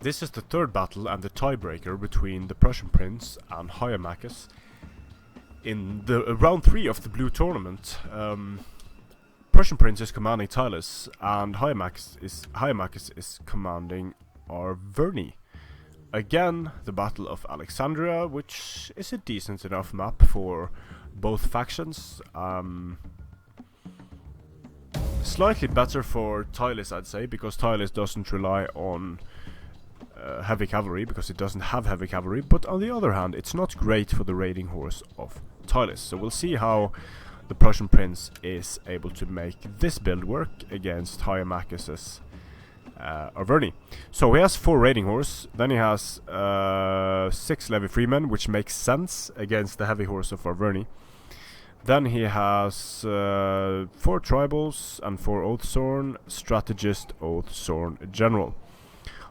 This is the third battle and the tiebreaker between the Prussian Prince and Highamacus in the round 3 of the blue tournament. Prussian Prince is commanding Tylis, and Highamacus is commanding Arverni. Again, the Battle of Alexandria, which is a decent enough map for both factions. Slightly better for Tylis, I'd say, because Tylis doesn't rely on heavy cavalry, because it doesn't have heavy cavalry. But on the other hand, it's not great for the raiding horse of Tylis. So we'll see how the Prussian Prince is able to make this build work against Highamacus's Arverni. So he has 4 raiding horse, then he has 6 levy freemen, which makes sense against the heavy horse of Arverni. Then he has 4 tribals and 4 Oathsworn, strategist, Oathsworn, general.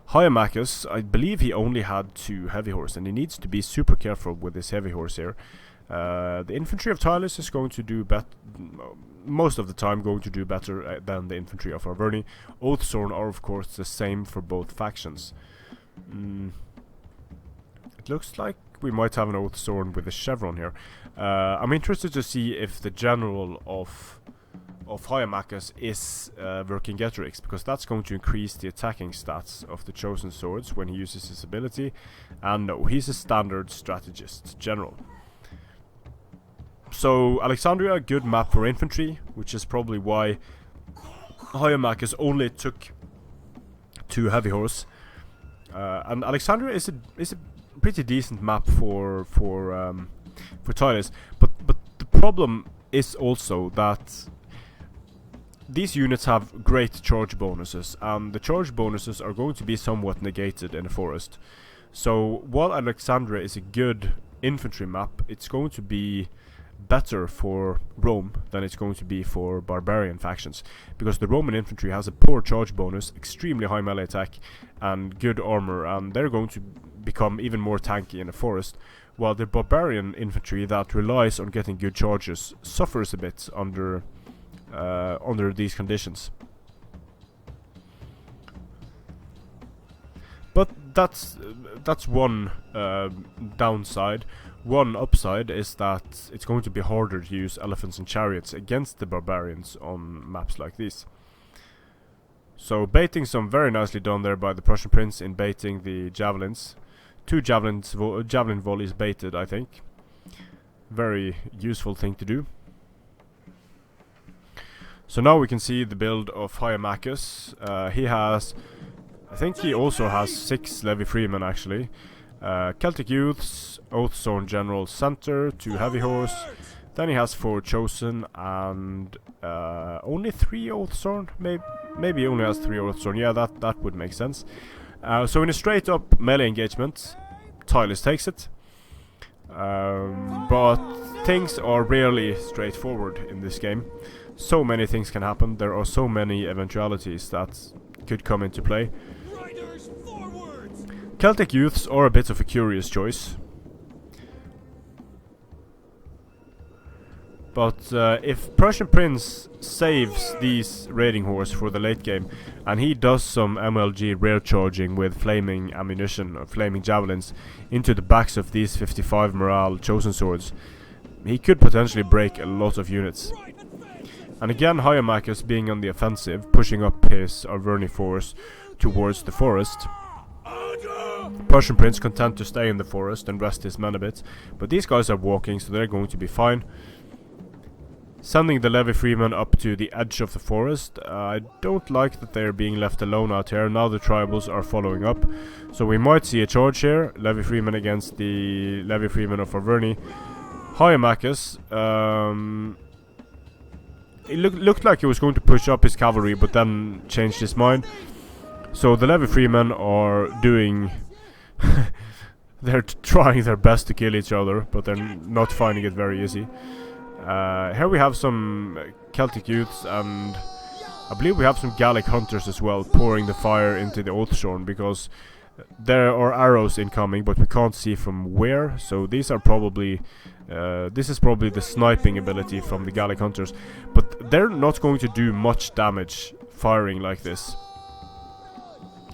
Highamacus, I believe he only had 2 heavy horse, and he needs to be super careful with this heavy horse here. The infantry of Tylis is going to do most of the time going to do better than the infantry of Arverni. Oathsworn are of course the same for both factions. It looks like we might have an Oathsworn with a chevron here. I'm interested to see if the general of Highamacus is Vercingetorix, because that's going to increase the attacking stats of the chosen swords when he uses his ability. And no, he's a standard strategist general. So Alexandria, good map for infantry, which is probably why Highamacus only took 2 heavy horse. And Alexandria is a pretty decent map for Tylis, but the problem is also that these units have great charge bonuses, and the charge bonuses are going to be somewhat negated in the forest. So while Alexandria is a good infantry map, it's going to be better for Rome than it's going to be for barbarian factions, because the Roman infantry has a poor charge bonus, extremely high melee attack, and good armor, and they're going to become even more tanky in the forest, while the barbarian infantry that relies on getting good charges suffers a bit under these conditions. But that's one downside. One upside is that it's going to be harder to use elephants and chariots against the barbarians on maps like these. So baiting some very nicely done there by the Prussian Prince in baiting the javelins. 2 javelin volleys baited, I think. Very useful thing to do. So now we can see the build of Highamacus. He has, I think he also has 6 levy freemen actually. Celtic Youths, Oathsworn General Center, 2 heavy horse. Then he has 4 chosen and only 3 Oathsworn. Maybe he only has 3 Oathsworn. Yeah, that would make sense. So in a straight up melee engagement, Tylis takes it. But things are rarely straightforward in this game. So many things can happen. There are so many eventualities that could come into play. Celtic Youths are a bit of a curious choice. But if Prussian Prince saves these raiding horse for the late game, and he does some MLG rare charging with flaming ammunition or flaming javelins into the backs of these 55 morale chosen swords, he could potentially break a lot of units. And again, Highamacus being on the offensive, pushing up his Arverni force towards the forest. Prussian Prince content to stay in the forest and rest his men a bit, but these guys are walking, so they're going to be fine. Sending the levy freemen up to the edge of the forest. I don't like that they're being left alone out here. Now the tribals are following up, so we might see a charge here. Levy freemen against the levy freemen of Arverni. Highamacus, it looked like he was going to push up his cavalry, but then changed his mind. So the levy freemen are doing they're trying their best to kill each other, but they're not finding it very easy. Here we have some Celtic Youths, and I believe we have some Gallic hunters as well, pouring the fire into the Oathsworn, because there are arrows incoming, but we can't see from where. So these are probably this is probably the sniping ability from the Gallic hunters, but they're not going to do much damage firing like this.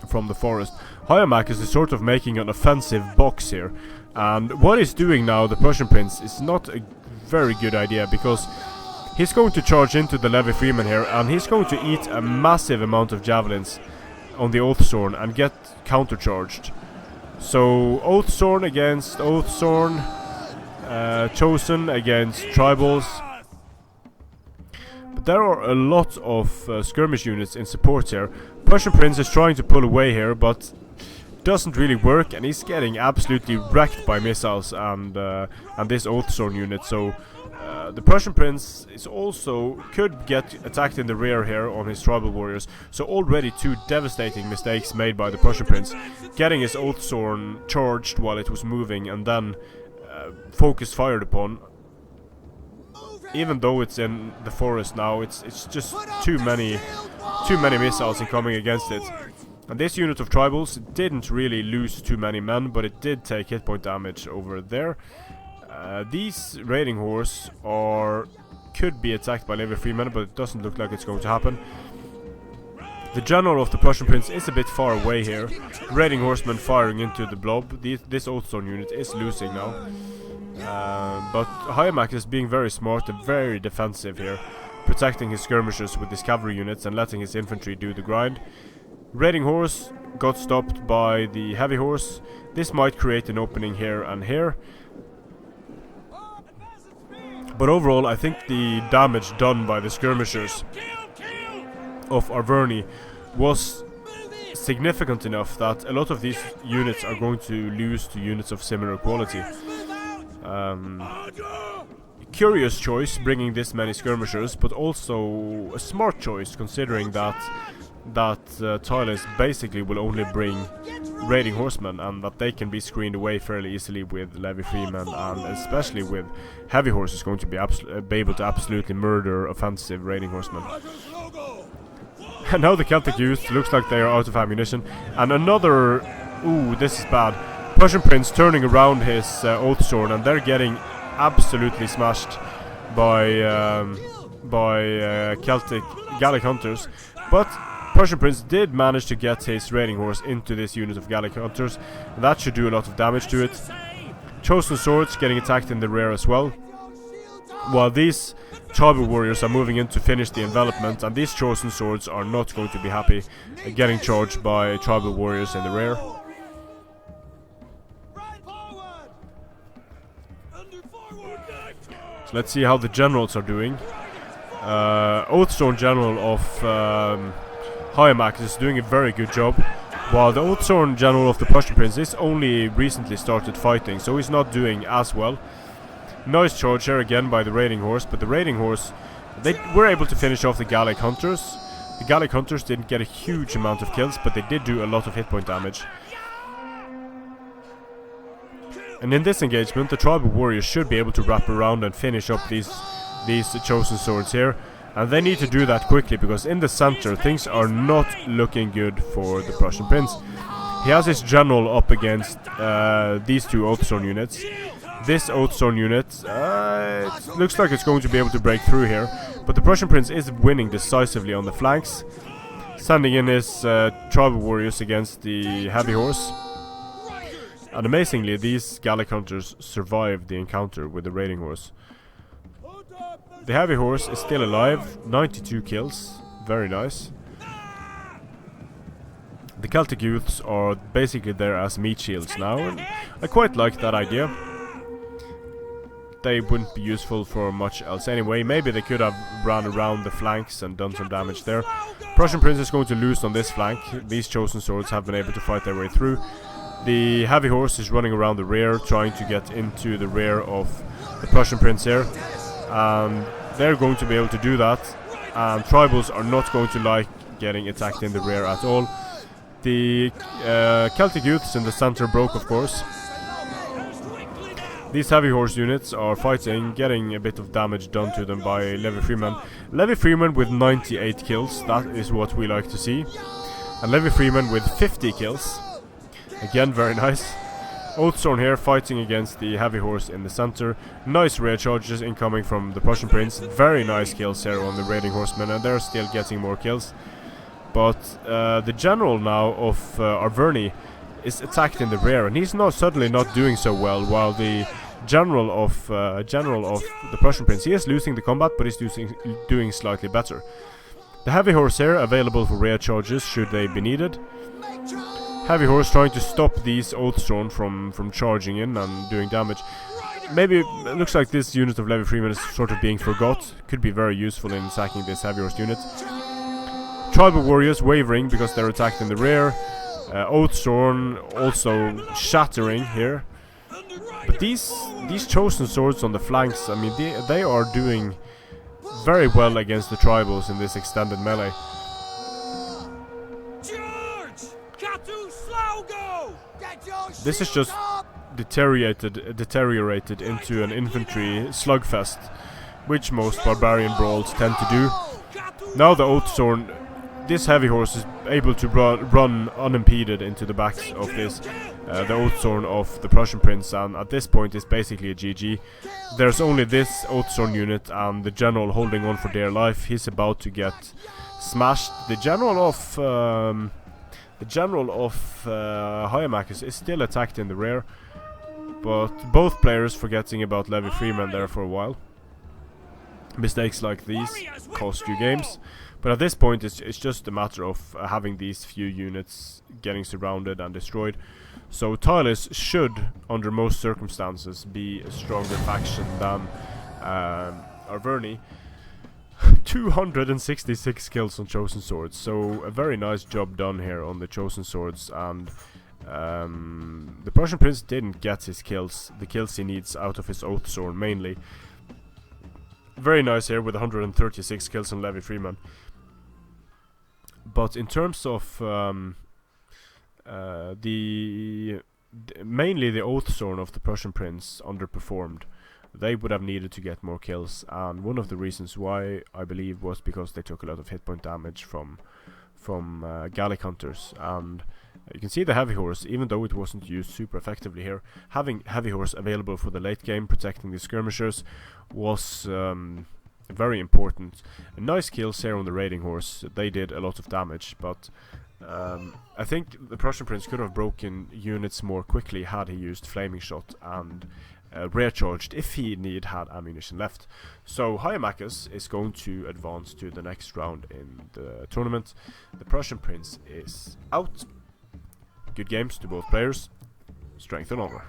from the forest. Highamacus is sort of making an offensive box here, and what he's doing now, the Prussian Prince, is not a very good idea, because he's going to charge into the Levy Freeman here, and he's going to eat a massive amount of javelins on the Oathsworn and get countercharged. So Oathsworn against Oathsworn, Chosen against Tribals. But there are a lot of skirmish units in support here. Prussian Prince is trying to pull away here, but doesn't really work, and he's getting absolutely wrecked by missiles and this Oathsworn unit. So the Prussian Prince is also could get attacked in the rear here on his tribal warriors. So already two devastating mistakes made by the Prussian Prince, getting his Oathsworn charged while it was moving and then focus fired upon. Even though it's in the forest now, it's just too many missiles incoming against it. And this unit of tribals didn't really lose too many men, but it did take hit point damage over there. These raiding horse could be attacked by Levy Freemen, but it doesn't look like it's going to happen. The general of the Prussian Prince is a bit far away here. Raiding horsemen firing into the blob. This Oathsworn unit is losing now. But Highamacus is being very smart and very defensive here, protecting his skirmishers with his cavalry units and letting his infantry do the grind. Raiding horse got stopped by the heavy horse. This might create an opening here and here. But overall, I think the damage done by the skirmishers of Arverni was significant enough that a lot of these units are going to lose to units of similar quality. Curious choice bringing this many skirmishers, but also a smart choice considering that Tylis basically will only bring raiding horsemen, and that they can be screened away fairly easily with Levy Freemen, and especially with heavy horses going to be able to absolutely murder offensive raiding horsemen. And now the Celtic youth looks like they are out of ammunition, and another... ooh, this is bad. Prussian Prince turning around his Oathsworn, and they're getting absolutely smashed by Celtic Gallic hunters. But Prussian Prince did manage to get his raiding horse into this unit of Gallic hunters. That should do a lot of damage to it. Chosen swords getting attacked in the rear as well, while these tribal warriors are moving in to finish the envelopment, and these chosen swords are not going to be happy getting charged by tribal warriors in the rear. So let's see how the generals are doing. Oathsworn general of Highamacus is doing a very good job, while the Oathsworn general of the Prussian Prince is only recently started fighting, so he's not doing as well. Nice charge here again by the raiding horse, but the raiding horse, they were able to finish off the Gallic hunters. The Gallic hunters didn't get a huge amount of kills, but they did do a lot of hit point damage. And in this engagement, the tribal warriors should be able to wrap around and finish up these chosen swords here. And they need to do that quickly, because in the center things are not looking good for the Prussian Prince. He has his general up against these two Oathsworn units. This Oathsworn unit, it looks like it's going to be able to break through here. But the Prussian Prince is winning decisively on the flanks, sending in his tribal warriors against the heavy horse. And amazingly, these Gallic hunters survived the encounter with the raiding horse. The heavy horse is still alive, 92 kills, very nice. The Celtic youths are basically there as meat shields now, and I quite like that idea. They wouldn't be useful for much else anyway. Maybe they could have run around the flanks and done some damage there. Prussian Prince is going to lose on this flank. These chosen swords have been able to fight their way through. The heavy horse is running around the rear, trying to get into the rear of the Prussian Prince here. They're going to be able to do that, and tribals are not going to like getting attacked in the rear at all. The Celtic youths in the center broke, of course. These heavy horse units are fighting, getting a bit of damage done to them by Levy Freeman. Levy Freeman with 98 kills, that is what we like to see. And Levy Freeman with 50 kills. Again, very nice. Oathsworn here fighting against the heavy horse in the center. Nice rear charges incoming from the Prussian Prince. Very nice kills here on the raiding horsemen, and they're still getting more kills. But the general now of Arverni is attacked in the rear, and he's suddenly not doing so well, while the general of the Prussian Prince, he is losing the combat, but he's doing slightly better. The heavy horse here available for rear charges should they be needed. Heavy horse trying to stop these Oathsworn from charging in and doing damage. Maybe it looks like this unit of Levy Freeman is sort of being forgot. Could be very useful in sacking this heavy horse unit. Tribal warriors wavering because they're attacked in the rear. Oathsworn also shattering here. But these chosen swords on the flanks, I mean, they are doing very well against the tribals in this extended melee. This is just deteriorated into an infantry slugfest, which most barbarian brawls tend to do. Now the Oathsworn, this heavy horse is able to run unimpeded into the backs of this, the Oathsworn of the Prussian Prince, and at this point it's basically a GG. There's only this Oathsworn unit and the general holding on for dear life. He's about to get smashed. The general of Highamacus is still attacked in the rear, but both players forgetting about Levy Freeman there for a while. Mistakes like these cost you games, but at this point it's just a matter of having these few units getting surrounded and destroyed. So Tylis should, under most circumstances, be a stronger faction than Arverni. 266 kills on Chosen Swords, so a very nice job done here on the Chosen Swords, and the Prussian Prince didn't get his kills, the kills he needs out of his Oathsworn mainly. Very nice here with 136 kills on Levy Freeman. But in terms of mainly the Oathsworn of the Prussian Prince underperformed. They would have needed to get more kills, and one of the reasons why, I believe, was because they took a lot of hit point damage from Gallic Hunters. And you can see the heavy horse, even though it wasn't used super effectively here, having heavy horse available for the late game, protecting the skirmishers, was very important. And nice kills here on the raiding horse. They did a lot of damage, but I think the Prussian Prince could have broken units more quickly had he used flaming shot and rear charged if he had ammunition left. So Highamacus is going to advance to the next round in the tournament. The Prussian Prince is out. Good games to both players. Strength and honor.